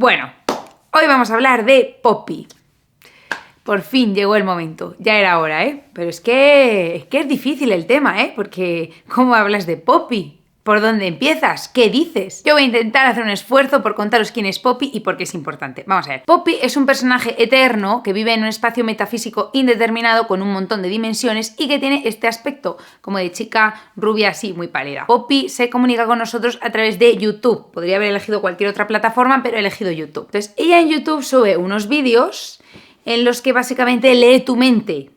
Bueno, hoy vamos a hablar de Poppy. Por fin llegó el momento, ya era hora, ¿eh? Pero es que es difícil el tema, ¿eh? Porque ¿cómo hablas de Poppy? ¿Por dónde empiezas? ¿Qué dices? Yo voy a intentar hacer un esfuerzo por contaros quién es Poppy y por qué es importante. Vamos a ver. Poppy es un personaje eterno que vive en un espacio metafísico indeterminado con un montón de dimensiones y que tiene este aspecto como de chica rubia así, muy pálida. Poppy se comunica con nosotros a través de YouTube. Podría haber elegido cualquier otra plataforma, pero he elegido YouTube. Entonces, ella en YouTube sube unos vídeos en los que básicamente lee tu mente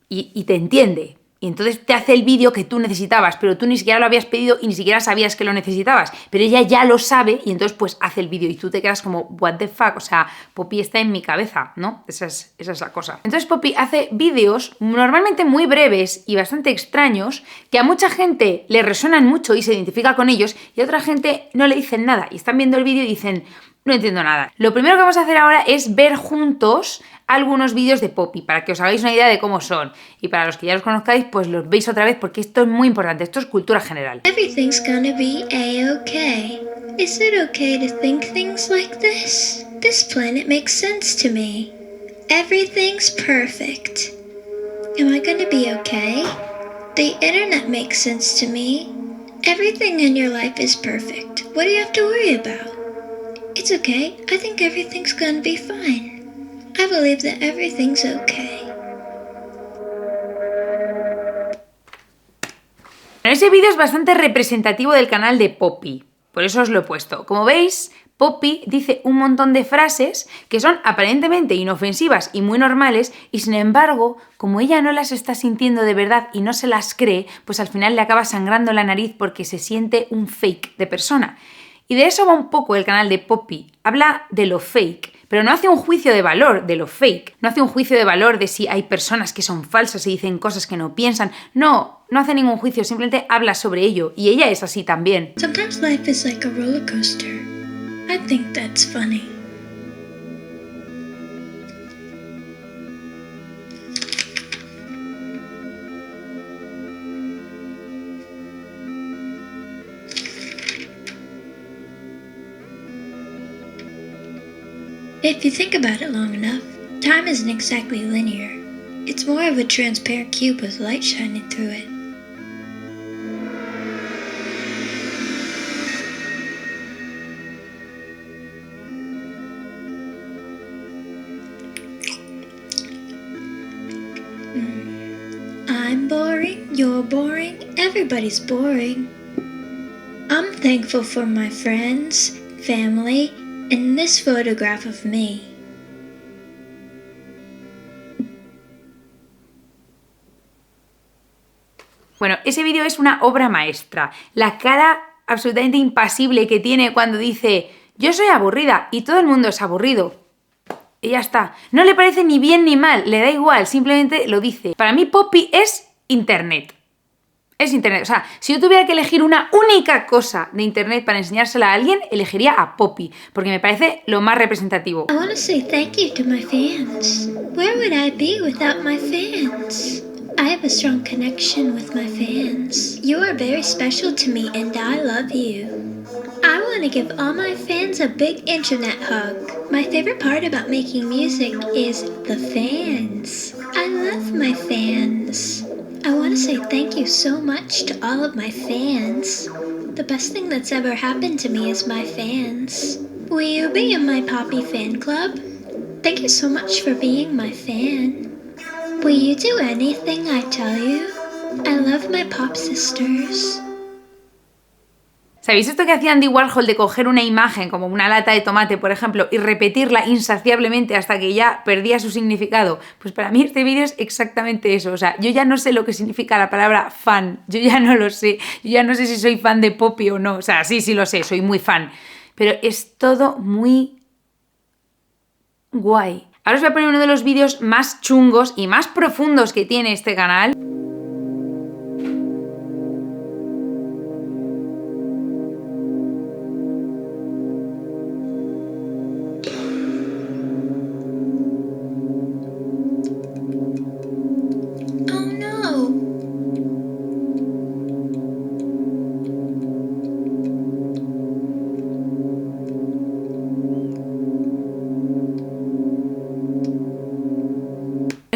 y te entiende. Y entonces te hace el vídeo que tú necesitabas, pero tú ni siquiera lo habías pedido y ni siquiera sabías que lo necesitabas. Pero ella ya lo sabe y entonces pues hace el vídeo y tú te quedas como, what the fuck, o sea, Poppy está en mi cabeza, ¿no? Esa es la cosa. Entonces Poppy hace vídeos normalmente muy breves y bastante extraños que a mucha gente le resuenan mucho y se identifica con ellos y a otra gente no le dicen nada y están viendo el vídeo y dicen, no entiendo nada. Lo primero que vamos a hacer ahora es ver juntos algunos vídeos de Poppy para que os hagáis una idea de cómo son. Y para los que ya los conozcáis, pues los veis otra vez porque esto es muy importante, esto es cultura general. Everything's gonna be a-okay. Is it okay to think things like this? This planet makes sense to me. Everything's perfect. Am I gonna be okay? The internet makes sense to me. Everything in your life is perfect. What do you have to worry about? It's okay. I think everything's gonna be fine. I believe that everything's okay. Ese vídeo es bastante representativo del canal de Poppy, por eso os lo he puesto. Como veis, Poppy dice un montón de frases que son aparentemente inofensivas y muy normales y sin embargo, como ella no las está sintiendo de verdad y no se las cree, pues al final le acaba sangrando la nariz porque se siente un fake de persona. Y de eso va un poco el canal de Poppy. Habla de lo fake, pero no hace un juicio de valor de lo fake. No hace un juicio de valor de si hay personas que son falsas y dicen cosas que no piensan. No hace ningún juicio, simplemente habla sobre ello. Y ella es así también. Sometimes life is like a roller coaster. I think that's funny. If you think about it long enough, time isn't exactly linear. It's more of a transparent cube with light shining through it. I'm boring, you're boring, everybody's boring. I'm thankful for my friends, family, and this photograph of me. Bueno, ese vídeo es una obra maestra. La cara absolutamente impasible que tiene cuando dice yo soy aburrida y todo el mundo es aburrido. Y ya está. No le parece ni bien ni mal, le da igual, simplemente lo dice. Para mí Poppy es Internet. Es Internet. O sea, si yo tuviera que elegir una única cosa de Internet para enseñársela a alguien, elegiría a Poppy, porque me parece lo más representativo. I want to say thank you to my fans. Where would I be without my fans? I have a strong connection with my fans. You are very special to me and I love you. I want to give all my fans a big internet hug. My favorite part about making music is the fans. I love my fans. I want to say thank you so much to all of my fans. The best thing that's ever happened to me is my fans. Will you be in my Poppy fan club? Thank you so much for being my fan. Will you do anything I tell you? I love my pop sisters. ¿Sabéis esto que hacía Andy Warhol de coger una imagen como una lata de tomate, por ejemplo, y repetirla insaciablemente hasta que ya perdía su significado? Pues para mí este vídeo es exactamente eso. O sea, yo ya no sé lo que significa la palabra fan. Yo ya no lo sé. Yo ya no sé si soy fan de Poppy o no. O sea, sí lo sé, soy muy fan. Pero es todo muy guay. Ahora os voy a poner uno de los vídeos más chungos y más profundos que tiene este canal.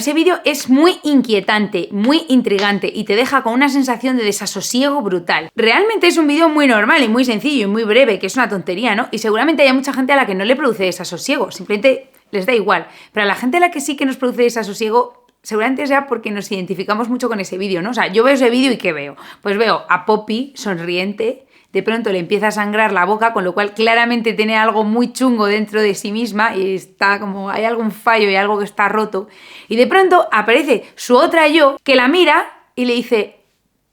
Ese vídeo es muy inquietante, muy intrigante y te deja con una sensación de desasosiego brutal. Realmente es un vídeo muy normal y muy sencillo y muy breve, que es una tontería, ¿no? Y seguramente hay mucha gente a la que no le produce desasosiego, simplemente les da igual. Pero a la gente a la que sí que nos produce desasosiego, seguramente sea porque nos identificamos mucho con ese vídeo, ¿no? O sea, yo veo ese vídeo y ¿qué veo? Pues veo a Poppy sonriente, de pronto le empieza a sangrar la boca, con lo cual claramente tiene algo muy chungo dentro de sí misma y está como, hay algún fallo y algo que está roto. Y de pronto aparece su otra yo que la mira y le dice,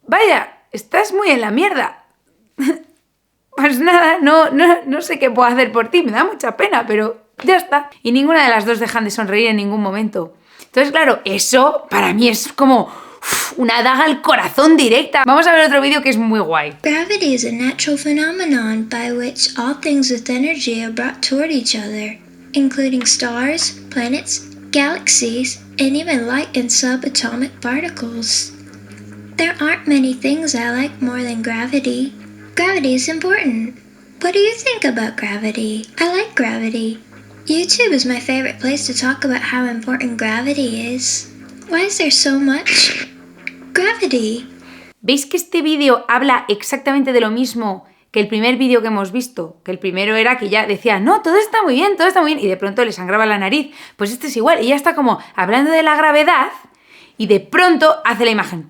vaya, estás muy en la mierda. Pues nada, no sé qué puedo hacer por ti, me da mucha pena, pero ya está. Y ninguna de las dos dejan de sonreír en ningún momento. Entonces, claro, eso para mí es como una daga al corazón directa. Vamos a ver otro vídeo que es muy guay. Gravity is a natural phenomenon by which all things with energy are brought toward each other, including stars, planets, galaxies, and even light and subatomic particles. There aren't many things I like more than gravity. Gravity is important. What do you think about gravity? I like gravity. YouTube is my favorite place to talk about how important gravity is. Why is there so much gravity? ¿Veis que este vídeo habla exactamente de lo mismo que el primer vídeo que hemos visto? Que el primero era que ya decía, no, todo está muy bien, y de pronto le sangraba la nariz. Pues este es igual, ella está como hablando de la gravedad y de pronto hace la imagen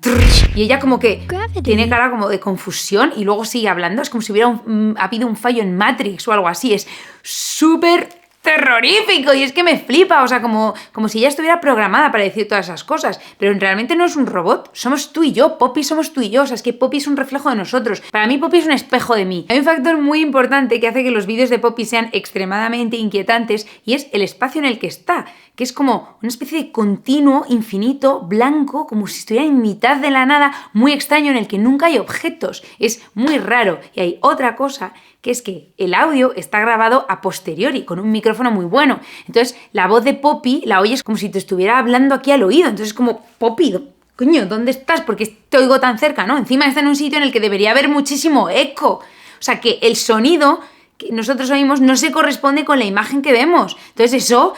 y ella como que tiene cara como de confusión y luego sigue hablando. Es como si hubiera habido un fallo en Matrix o algo así. Es súper terrorífico y es que me flipa, o sea, como si ella estuviera programada para decir todas esas cosas, pero realmente no es un robot, somos tú y yo, Poppy somos tú y yo, o sea, es que Poppy es un reflejo de nosotros, para mí Poppy es un espejo de mí. Hay un factor muy importante que hace que los vídeos de Poppy sean extremadamente inquietantes y es el espacio en el que está, que es como una especie de continuo, infinito, blanco, como si estuviera en mitad de la nada, muy extraño, en el que nunca hay objetos, es muy raro. Y hay otra cosa, que es que el audio está grabado a posteriori, con un micrófono muy bueno. Entonces, la voz de Poppy la oyes como si te estuviera hablando aquí al oído. Entonces, como, Poppy, coño, ¿dónde estás? ¿Por qué te oigo tan cerca, no? Encima está en un sitio en el que debería haber muchísimo eco. O sea, que el sonido que nosotros oímos no se corresponde con la imagen que vemos. Entonces, eso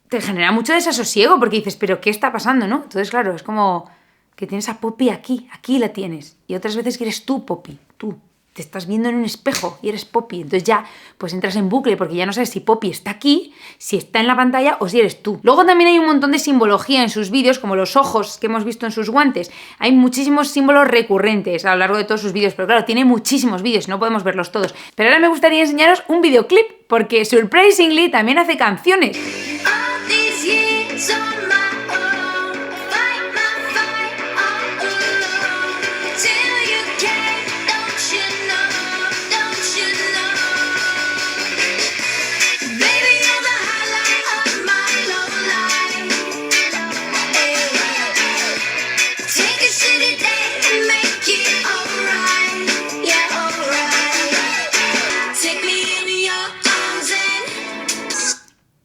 te genera mucho desasosiego, porque dices, ¿pero qué está pasando, no? Entonces, claro, es como que tienes a Poppy aquí la tienes. Y otras veces que eres tú, Poppy, tú. Te estás viendo en un espejo y eres Poppy. Entonces ya pues entras en bucle porque ya no sabes si Poppy está aquí, si está en la pantalla o si eres tú. Luego también hay un montón de simbología en sus vídeos, como los ojos que hemos visto en sus guantes. Hay muchísimos símbolos recurrentes a lo largo de todos sus vídeos, pero claro, tiene muchísimos vídeos, no podemos verlos todos. Pero ahora me gustaría enseñaros un videoclip porque surprisingly también hace canciones.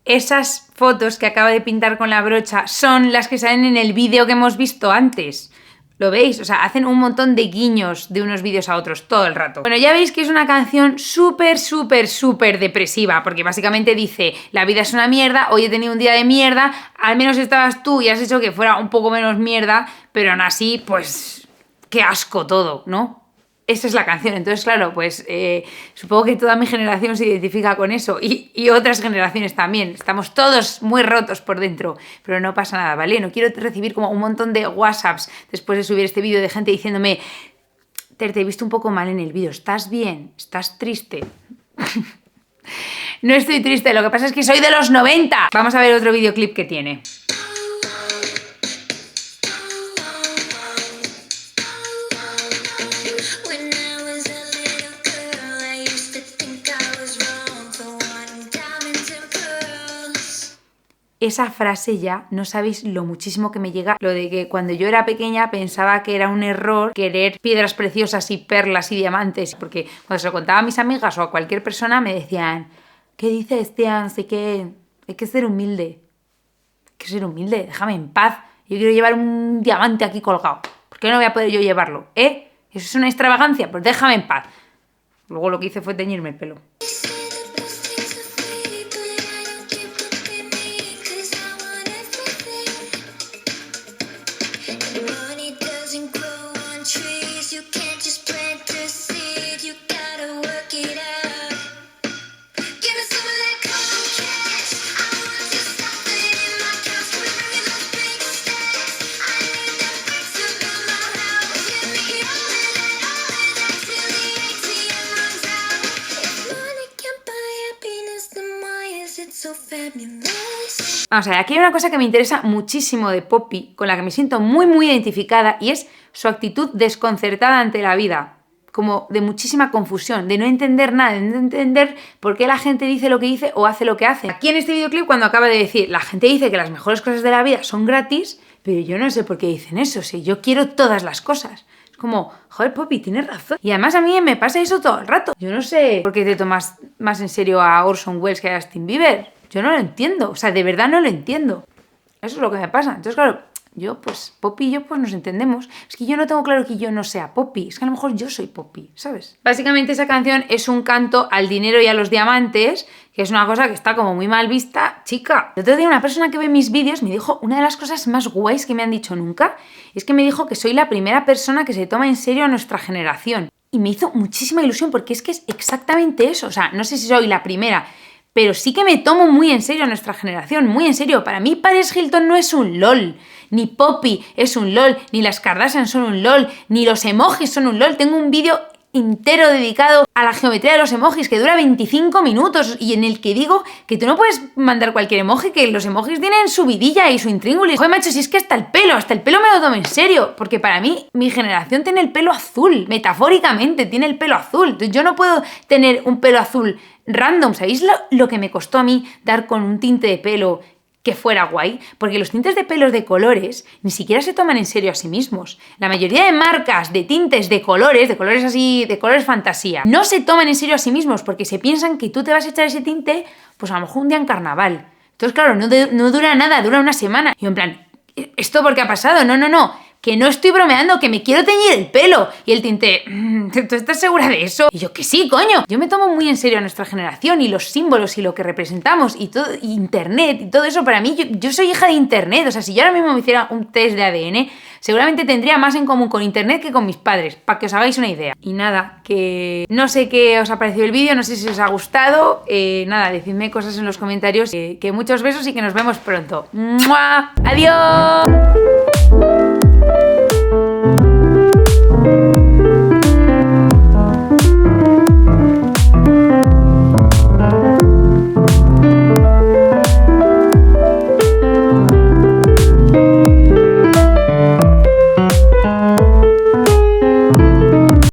Esas fotos que acaba de pintar con la brocha son las que salen en el vídeo que hemos visto antes. ¿Lo veis? O sea, hacen un montón de guiños de unos vídeos a otros todo el rato. Bueno, ya veis que es una canción súper depresiva, porque básicamente dice, la vida es una mierda, hoy he tenido un día de mierda, al menos estabas tú y has hecho que fuera un poco menos mierda, pero aún así, pues, qué asco todo, ¿no? Esa es la canción. Entonces, claro, pues supongo que toda mi generación se identifica con eso y otras generaciones también. Estamos todos muy rotos por dentro, pero no pasa nada, ¿vale? No quiero recibir como un montón de WhatsApps después de subir este vídeo de gente diciéndome, te he visto un poco mal en el vídeo, ¿estás bien? ¿Estás triste? No estoy triste, lo que pasa es que soy de los 90. Vamos a ver otro videoclip que tiene. Esa frase ya, no sabéis lo muchísimo que me llega, lo de que cuando yo era pequeña pensaba que era un error querer piedras preciosas y perlas y diamantes, porque cuando se lo contaba a mis amigas o a cualquier persona me decían, ¿qué dices, tía? No sé qué, hay que ser humilde. Hay que ser humilde, déjame en paz. Yo quiero llevar un diamante aquí colgado. ¿Por qué no voy a poder yo llevarlo? ¿Eso es una extravagancia? Pues déjame en paz. Luego lo que hice fue teñirme el pelo. Vamos a ver, aquí hay una cosa que me interesa muchísimo de Poppy, con la que me siento muy muy identificada, y es su actitud desconcertada ante la vida, como de muchísima confusión, de no entender nada, de no entender por qué la gente dice lo que dice o hace lo que hace. Aquí en este videoclip, cuando acaba de decir, la gente dice que las mejores cosas de la vida son gratis, pero yo no sé por qué dicen eso, si yo quiero todas las cosas. Es como, joder, Poppy, tienes razón. Y además a mí me pasa eso todo el rato. Yo no sé por qué te tomas más en serio a Orson Welles que a Justin Bieber. Yo no lo entiendo, o sea, de verdad no lo entiendo. Eso es lo que me pasa. Entonces, claro, Poppy y yo pues nos entendemos. Es que yo no tengo claro que yo no sea Poppy, es que a lo mejor yo soy Poppy, ¿sabes? Básicamente esa canción es un canto al dinero y a los diamantes, que es una cosa que está como muy mal vista. Chica, el otro día una persona que ve mis vídeos me dijo una de las cosas más guays que me han dicho nunca, es que me dijo que soy la primera persona que se toma en serio a nuestra generación. Y me hizo muchísima ilusión porque es que es exactamente eso. O sea, no sé si soy la primera, pero sí que me tomo muy en serio a nuestra generación, muy en serio. Para mí Paris Hilton no es un LOL, ni Poppy es un LOL, ni las Kardashian son un LOL, ni los emojis son un LOL. Tengo un vídeo entero dedicado a la geometría de los emojis que dura 25 minutos y en el que digo que tú no puedes mandar cualquier emoji, que los emojis tienen su vidilla y su intríngulis. Joder, macho, si es que hasta el pelo me lo tomo en serio, porque para mí mi generación tiene el pelo azul, metafóricamente tiene el pelo azul. Entonces yo no puedo tener un pelo azul random. ¿Sabéis lo que me costó a mí dar con un tinte de pelo que fuera guay? Porque los tintes de pelos de colores ni siquiera se toman en serio a sí mismos. La mayoría de marcas de tintes de colores así, de colores fantasía, no se toman en serio a sí mismos porque se piensan que tú te vas a echar ese tinte, pues a lo mejor un día en carnaval. Entonces, claro, no dura nada, dura una semana. Y yo en plan, ¿esto por qué ha pasado? No, que no estoy bromeando, que me quiero teñir el pelo. Y el tinte, ¿tú estás segura de eso? Y yo, que sí, coño. Yo me tomo muy en serio a nuestra generación y los símbolos y lo que representamos y todo, y internet y todo eso. Para mí, yo soy hija de internet. O sea, si yo ahora mismo me hiciera un test de ADN, seguramente tendría más en común con internet que con mis padres, para que os hagáis una idea. Y nada, que no sé qué os ha parecido el vídeo, no sé si os ha gustado. Nada, decidme cosas en los comentarios. Que muchos besos y que nos vemos pronto. ¡Mua! ¡Adiós!